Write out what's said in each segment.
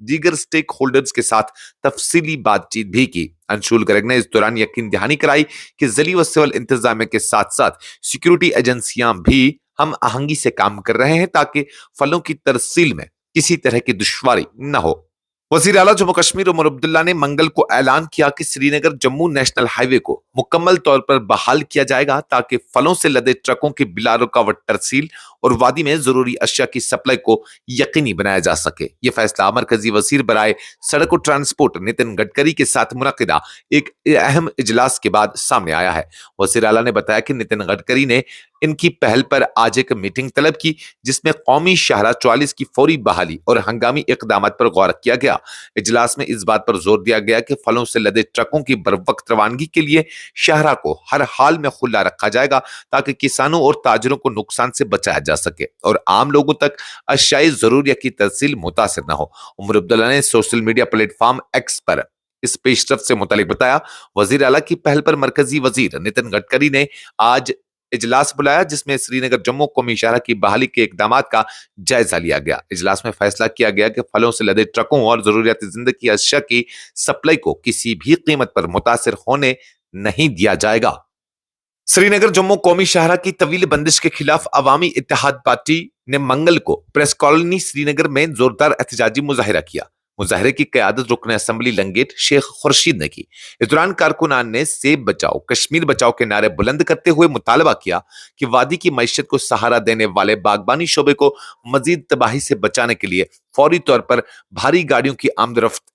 دیگر stake holders کے ساتھ تفصیلی بات چیت بھی کی۔ انشول گرگ نے اس دوران یقین دہانی کرائی کہ ضلعی و سول انتظامیہ کے ساتھ ساتھ سیکیورٹی ایجنسیاں بھی ہم آہنگی سے کام کر رہے ہیں تاکہ پھلوں کی ترسیل میں کسی طرح کی دشواری نہ ہو۔ وزیر اعلیٰ جموں کشمیر عمر عبداللہ نے منگل کو اعلان کیا کہ سری نگر جموں نیشنل ہائی وے کو مکمل طور پر بحال کیا جائے گا تاکہ پھلوں سے لدے ٹرکوں کی بلا رکاوٹ ترسیل اور وادی میں ضروری اشیاء کی سپلائی کو یقینی بنایا جا سکے۔ یہ فیصلہ مرکزی وزیر برائے سڑک و ٹرانسپورٹ نتن گڈکری کے ساتھ منعقدہ ایک اہم اجلاس کے بعد سامنے آیا ہے۔ وزیر اعلیٰ نے بتایا کہ نتن گڈکری نے ان کی پہل پر آج ایک میٹنگ طلب کی جس میں قومی شاہراہ 44 کی فوری بحالی اور ہنگامی اقدامات پر غور کیا گیا۔ اجلاس میں اس بات پر زور دیا گیا کہ پھلوں سے لدے ٹرکوں کی بروقت روانگی کے لیے شاہراہ کو ہر حال میں کھلا رکھا جائے گا تاکہ کسانوں اور تاجروں کو نقصان سے بچایا جا سکے اور عام لوگوں تک اشیاء ضروریہ کی ترسیل متاثر نہ ہو۔ عمر عبداللہ نے social media platform X پر اس پیش رفت سے متعلق بتایا، وزیر اعلیٰ کی پہل پر مرکزی وزیر نتن گڈکری نے آج اجلاس بلایا جس میں سری نگر جموں قومی شاہراہ کی بحالی کے اقدامات کا جائزہ لیا گیا۔ اجلاس میں فیصلہ کیا گیا کہ پھلوں سے لدے ٹرکوں اور ضروریات زندگی اشیاء کی سپلائی کو کسی بھی قیمت پر متاثر ہونے نہیں دیا جائے گا۔ سری نگر جموں قومی شاہراہ کی طویل بندش کے خلاف عوامی اتحاد پارٹی نے منگل کو پریس کالونی سری نگر میں زوردار احتجاجی مظاہرہ کیا۔ مظاہرے کی قیادت رکن اسمبلی لنگیٹ شیخ خورشید نے کی۔ اس دوران کارکنان نے سیب بچاؤ کشمیر بچاؤ کے نعرے بلند کرتے ہوئے مطالبہ کیا کہ وادی کی معیشت کو سہارا دینے والے باغبانی شعبے کو مزید تباہی سے بچانے کے لیے فوری طور پر بھاری گاڑیوں کی آمد و رفت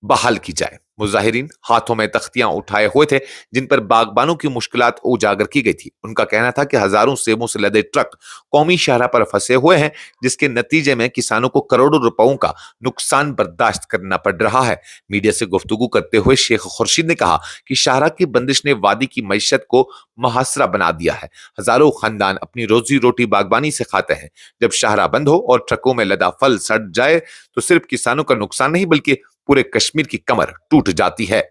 بحال کی جائے۔ مظاہرین ہاتھوں میں تختیاں اٹھائے ہوئے تھے جن پر باغبانوں کی مشکلات اجاگر کی گئی تھی۔ ان کا کہنا تھا کہ ہزاروں سیبوں سے لدے ٹرک قومی شاہراہ پر پھنسے ہوئے ہیں جس کے نتیجے میں کسانوں کو کروڑوں روپوں کا نقصان برداشت کرنا پڑ رہا ہے۔ میڈیا سے گفتگو کرتے ہوئے شیخ خورشید نے کہا کہ شاہراہ کی بندش نے وادی کی معیشت کو محاصرہ بنا دیا ہے۔ ہزاروں خاندان اپنی روزی روٹی باغبانی سے کھاتے ہیں۔ جب شاہراہ بند ہو اور ٹرکوں میں لدا پھل سڑ جائے تو صرف کسانوں کا نقصان نہیں بلکہ پورے کشمیر کی کمر ٹوٹ جاتی ہے۔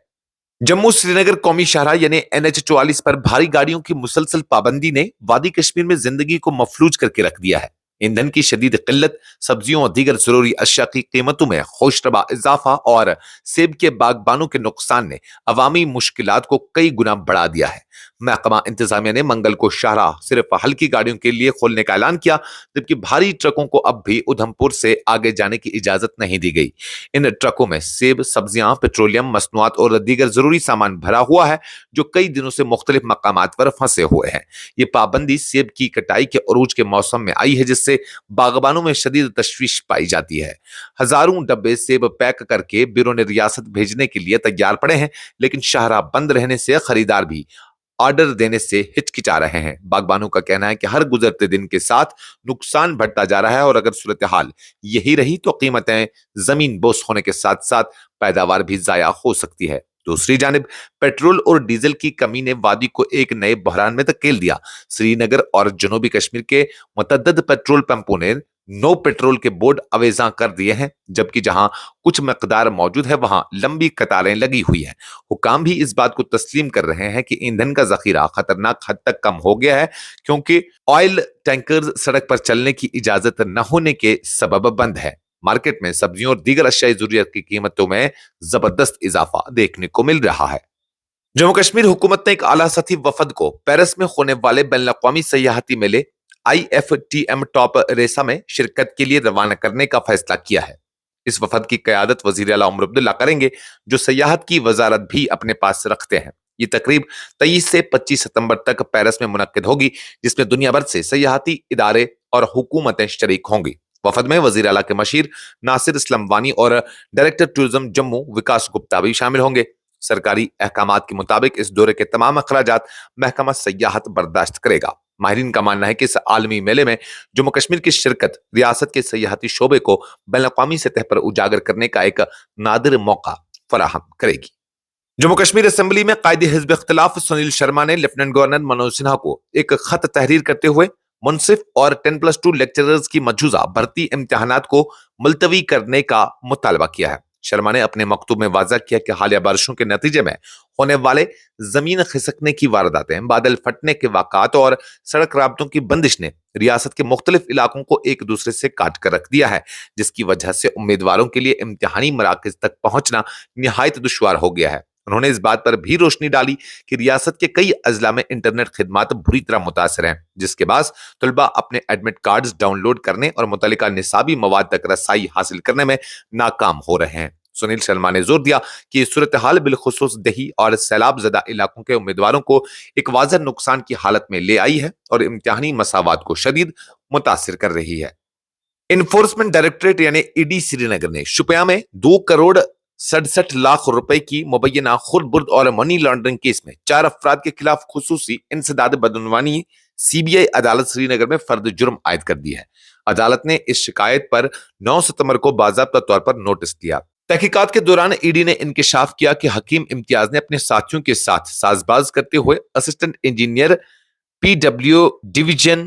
جموں سری نگر قومی شاہراہ یعنی NH 44 پر بھاری گاڑیوں کی مسلسل پابندی نے وادی کشمیر میں زندگی کو مفلوج کر کے رکھ دیا ہے۔ ایندھن کی شدید قلت، سبزیوں اور دیگر ضروری اشیاء کی قیمتوں میں خوشربا اضافہ اور سیب کے باغبانوں کے نقصان نے عوامی مشکلات کو کئی گنا بڑھا دیا ہے۔ محکمہ انتظامیہ نے منگل کو شاہراہ صرف ہلکی گاڑیوں کے لیے کھولنے کا اعلان کیا جبکہ بھاری ٹرکوں کو اب بھی ادھمپور سے آگے جانے کی اجازت نہیں دی گئی۔ ان ٹرکوں میں سیب، سبزیاں، پیٹرولیم مصنوعات اور دیگر ضروری سامان بھرا ہوا ہے جو کئی دنوں سے مختلف مقامات پر پھنسے ہوئے ہیں۔ یہ پابندی سیب کی کٹائی کے عروج کے موسم میں آئی ہے جس سے باغبانوں میں شدید تشویش پائی جاتی ہے۔ ہزاروں ڈبے سیب پیک کر کے بیرون ریاست بھیجنے کے لیے تیار پڑے ہیں لیکن شاہراہ بند رہنے سے خریدار بھی آرڈر دینے سے ہچکچا رہے ہیں۔ باغبانوں کا کہنا ہے کہ ہر گزرتے دن کے ساتھ نقصان بڑھتا جا رہا ہے اور اگر صورتحال یہی رہی تو قیمتیں زمین بوس ہونے کے ساتھ ساتھ پیداوار بھی ضائع ہو سکتی ہے۔ دوسری جانب پیٹرول اور ڈیزل کی کمی نے وادی کو ایک نئے بحران میں دھکیل دیا۔ سری نگر اور جنوبی کشمیر کے متعدد پیٹرول پمپوں نے نو پیٹرول کے بورڈ اویزاں کر دیے ہیں جبکہ جہاں کچھ مقدار موجود ہے وہاں لمبی قطاریں لگی ہوئی ہیں۔ حکام بھی اس بات کو تسلیم کر رہے ہیں کہ ایندھن کا ذخیرہ خطرناک حد تک کم ہو گیا ہے کیونکہ آئل ٹینکرز سڑک پر چلنے کی اجازت نہ ہونے کے سبب بند ہے۔ مارکیٹ میں سبزیوں اور دیگر اشیاء ضروریات کی قیمتوں میں زبردست اضافہ دیکھنے کو مل رہا ہے۔ جموں کشمیر حکومت نے ایک اعلیٰ سطحی وفد کو پیرس میں ہونے والے بین الاقوامی سیاحتی میلے IFTM ٹاپ ریسا میں شرکت کے لیے روانہ کرنے کا فیصلہ کیا ہے۔ اس وفد کی قیادت وزیر اعلیٰ عمر عبداللہ کریں گے جو سیاحت کی وزارت بھی اپنے پاس رکھتے ہیں۔ یہ تقریب 23 سے 25 ستمبر تک پیرس میں منعقد ہوگی جس میں دنیا بھر سے سیاحتی ادارے اور حکومتیں شریک ہوں گی۔ وفد میں وزیر اعلیٰ کے مشیر ناصر اسلم وانی اور ڈائریکٹر ٹورزم جموں وکاس گپتا بھی شامل ہوں گے۔ سرکاری احکامات کے مطابق اس دورے کے تمام اخراجات محکمہ سیاحت برداشت کرے گا۔ ماہرین کا ماننا ہے کہ اس عالمی میلے میں جموں کشمیر کی شرکت ریاست کے سیاحتی شعبے کو بین الاقوامی سطح پر اجاگر کرنے کا ایک نادر موقع فراہم کرے گی۔ جموں کشمیر اسمبلی میں قائد حزب اختلاف سنیل شرما نے لیفٹیننٹ گورنر منوج سنہا کو ایک خط تحریر کرتے ہوئے منصف اور 10+2 لیکچررز کی مجوزہ بھرتی امتحانات کو ملتوی کرنے کا مطالبہ کیا ہے۔ شرما نے اپنے مکتوب میں واضح کیا کہ حالیہ بارشوں کے نتیجے میں ہونے والے زمین خسکنے کی وارداتیں، بادل پھٹنے کے واقعات اور سڑک رابطوں کی بندش نے ریاست کے مختلف علاقوں کو ایک دوسرے سے کاٹ کر رکھ دیا ہے، جس کی وجہ سے امیدواروں کے لیے امتحانی مراکز تک پہنچنا نہایت دشوار ہو گیا ہے۔ انہوں نے اس بات پر بھی روشنی ڈالی کہ ریاست کے کئی اضلاع میں انٹرنیٹ خدمات بری طرح متاثر ہیں، جس کے باعث طلبہ اپنے ایڈمٹ کارڈز ڈاؤن لوڈ کرنے اور متعلقہ نصابی مواد تک رسائی حاصل کرنے میں ناکام ہو رہے ہیں۔ سنیل شرما نے زور دیا کہ یہ صورتحال بالخصوص دیہی اور سیلاب زدہ علاقوں کے امیدواروں کو ایک واضح نقصان کی حالت میں لے آئی ہے اور امتحانی مساوات کو شدید متاثر کر رہی ہے۔ انفورسمنٹ ڈائریکٹوریٹ یعنی ای ڈی سری نگر نے شوپیاں میں 2,67,00,000 روپے کی مبینہ خرد برد اور منی لانڈرنگ کیس میں 4 افراد کے خلاف خصوصی انسداد بدعنوانی سی بی آئی عدالت سری نگر میں فرد جرم عائد کر دی ہے۔ عدالت نے اس شکایت پر 9 ستمبر کو باضابطہ طور پر نوٹس دیا۔ تحقیقات کے دوران ای ڈی نے انکشاف کیا کہ حکیم امتیاز نے اپنے ساتھیوں کے ساتھ ساز باز کرتے ہوئے assistant engineer P W division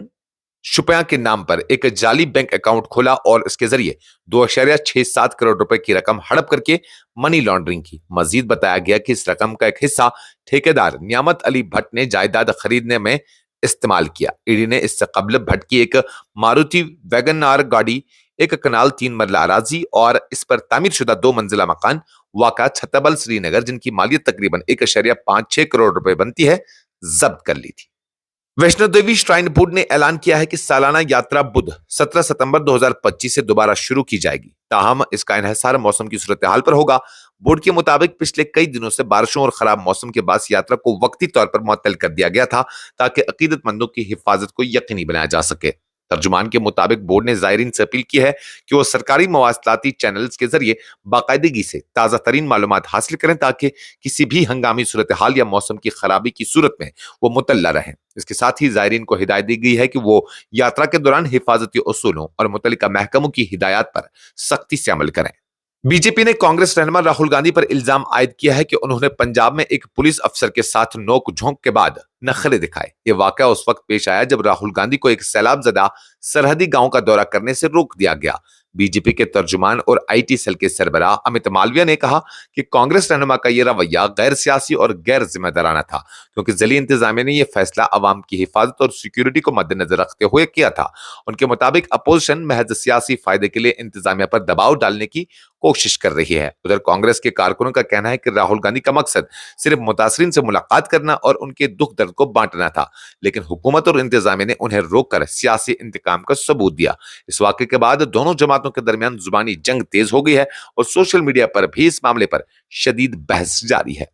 Shopian کے نام پر ایک جعلی بینک اکاؤنٹ کھولا اور اس کے ذریعے 2.67 کروڑ روپے کی رقم ہڑپ کر کے منی لانڈرنگ کی۔ مزید بتایا گیا کہ اس رقم کا ایک حصہ ٹھیکیدار نعمت علی بھٹ نے جائیداد خریدنے میں استعمال کیا۔ ای ڈی نے اس سے قبل بھٹ کی ایک ماروتی ویگن آر گاڑی، ایک کنال 3 مرلہ اراضی اور اس پر تعمیر شدہ 2 منزلہ مکان واقع چھتابل سری نگر، جن کی مالیت تقریباً 1.56 کروڑ روپے بنتی ہے، ضبط کر لی تھی۔ ویشنو دیوی شرائن بورڈ نے اعلان کیا ہے کہ سالانہ یاترا بدھ 17 ستمبر 2025 سے دوبارہ شروع کی جائے گی، تاہم اس کا انحصار موسم کی صورتحال پر ہوگا۔ بورڈ کے مطابق پچھلے کئی دنوں سے بارشوں اور خراب موسم کے باعث یاترا کو وقتی طور پر معطل کر دیا گیا تھا تاکہ عقیدت مندوں کی حفاظت کو یقینی بنایا جا سکے۔ ترجمان کے مطابق بورڈ نے زائرین سے اپیل کی ہے کہ وہ سرکاری مواصلاتی چینلز کے ذریعے باقاعدگی سے تازہ ترین معلومات حاصل کریں تاکہ کسی بھی ہنگامی صورتحال یا موسم کی خرابی کی صورت میں وہ مطلع رہیں۔ اس کے ساتھ ہی زائرین کو ہدایت دی گئی ہے کہ وہ یاترا کے دوران حفاظتی اصولوں اور متعلقہ محکموں کی ہدایات پر سختی سے عمل کریں۔ بی جے پی نے کانگریس رہنما راہل گاندھی پر الزام عائد کیا ہے کہ انہوں نے پنجاب میں ایک پولیس افسر کے ساتھ نوک جھونک کے بعد نخرے دکھائے۔ یہ واقعہ اس وقت پیش آیا جب راہل گاندھی کو ایک سیلاب زدہ سرحدی گاؤں کا دورہ کرنے سے روک دیا گیا۔ بی جے پی کے ترجمان اور آئی ٹی سیل کے سربراہ امت مالویہ نے کہا کہ کانگریس رہنما کا یہ رویہ غیر سیاسی اور غیر ذمہ دارانہ تھا، کیونکہ ضلعی انتظامیہ نے یہ فیصلہ عوام کی حفاظت اور سیکیورٹی کو مد نظر رکھتے ہوئے کیا تھا۔ ان کے مطابق اپوزیشن محض سیاسی فائدے کے لیے انتظامیہ پر دباؤ ڈالنے کی کوشش کر رہی ہے۔ ادھر کانگریس کے کارکنوں کا کہنا ہے کہ راہل گاندھی کا مقصد صرف متاثرین سے ملاقات کرنا اور ان کے دکھ درد کو بانٹنا تھا، لیکن حکومت اور انتظامیہ نے انہیں روک کر سیاسی انتقام کا ثبوت دیا۔ اس واقعے کے بعد دونوں جماعتوں کے درمیان زبانی جنگ تیز ہو گئی ہے اور سوشل میڈیا پر بھی اس معاملے پر شدید بحث جاری ہے۔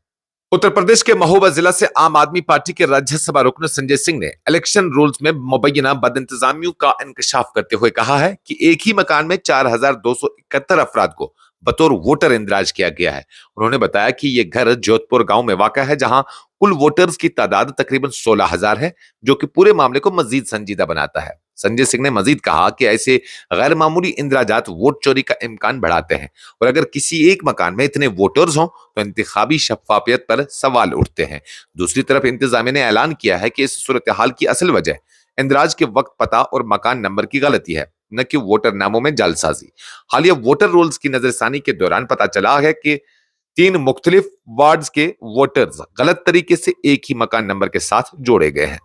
اتر پردیش کے مہوبہ ضلع سے عام آدمی پارٹی کے راجیہ سبھا رکن سنجے سنگھ نے الیکشن رولز میں مبینہ بد انتظامیوں کا انکشاف کرتے ہوئے کہا ہے کہ ایک ہی مکان میں 4,271 افراد کو بطور ووٹر اندراج کیا گیا ہے۔ انہوں نے بتایا کہ یہ گھر جودھ پور گاؤں میں واقع ہے، جہاں کل ووٹرز کی تعداد تقریباً 16,000 ہے، جو کہ پورے معاملے کو مزید سنجیدہ بناتا ہے۔ سنجے سنگھ نے مزید کہا کہ ایسے غیر معمولی اندراجات ووٹ چوری کا امکان بڑھاتے ہیں، اور اگر کسی ایک مکان میں اتنے ووٹرز ہوں تو انتخابی شفافیت پر سوال اٹھتے ہیں۔ دوسری طرف انتظامیہ نے اعلان کیا ہے کہ اس صورتحال کی اصل وجہ اندراج کے وقت پتہ اور مکان نمبر کی غلطی ہے، نہ کہ ووٹر ناموں میں جعل سازی۔ حالیہ ووٹر رولز کی نظر ثانی کے دوران پتہ چلا ہے کہ 3 مختلف وارڈز کے ووٹرز غلط طریقے سے ایک ہی مکان نمبر کے ساتھ جوڑے گئے ہیں۔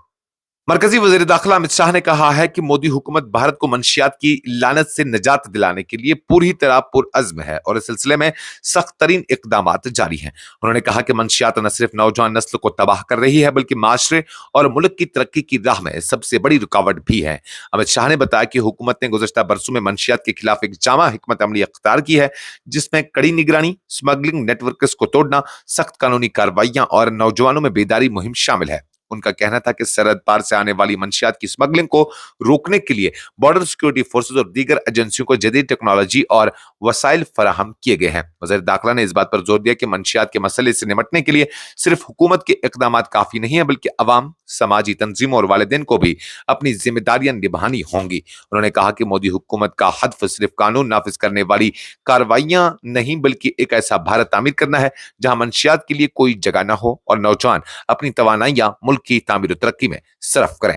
مرکزی وزیر داخلہ امت شاہ نے کہا ہے کہ مودی حکومت بھارت کو منشیات کی لعنت سے نجات دلانے کے لیے پوری طرح پرعزم ہے اور اس سلسلے میں سخت ترین اقدامات جاری ہیں۔ انہوں نے کہا کہ منشیات نہ صرف نوجوان نسل کو تباہ کر رہی ہے بلکہ معاشرے اور ملک کی ترقی کی راہ میں سب سے بڑی رکاوٹ بھی ہے۔ امت شاہ نے بتایا کہ حکومت نے گزشتہ برسوں میں منشیات کے خلاف ایک جامع حکمت عملی اختیار کی ہے، جس میں کڑی نگرانی، اسمگلنگ نیٹ ورکس کو توڑنا، سخت قانونی کارروائیاں اور نوجوانوں میں بیداری مہم شامل ہے۔ ان کا کہنا تھا کہ سرحد پار سے آنے والی منشیات کی اسمگلنگ کو روکنے کے لیے بارڈر سیکورٹی فورسز اور دیگر ایجنسیوں کو جدید ٹیکنالوجی اور وسائل فراہم کیے گئے ہیں۔ وزیر داخلہ نے اس بات پر زور دیا کہ منشیات کے مسئلے سے نمٹنے کے لیے صرف حکومت کے اقدامات کافی نہیں ہیں، بلکہ عوام، سماجی تنظیموں اور والدین کو بھی اپنی ذمہ داریاں نبھانی ہوں گی۔ انہوں نے کہا کہ مودی حکومت کا ہدف صرف قانون نافذ کرنے والی کارروائیاں نہیں بلکہ ایک ایسا بھارت تعمیر کرنا ہے جہاں منشیات کے لیے کوئی جگہ نہ ہو اور نوجوان اپنی توانائیاں ملک کی تعمیر و ترقی میں صرف کریں۔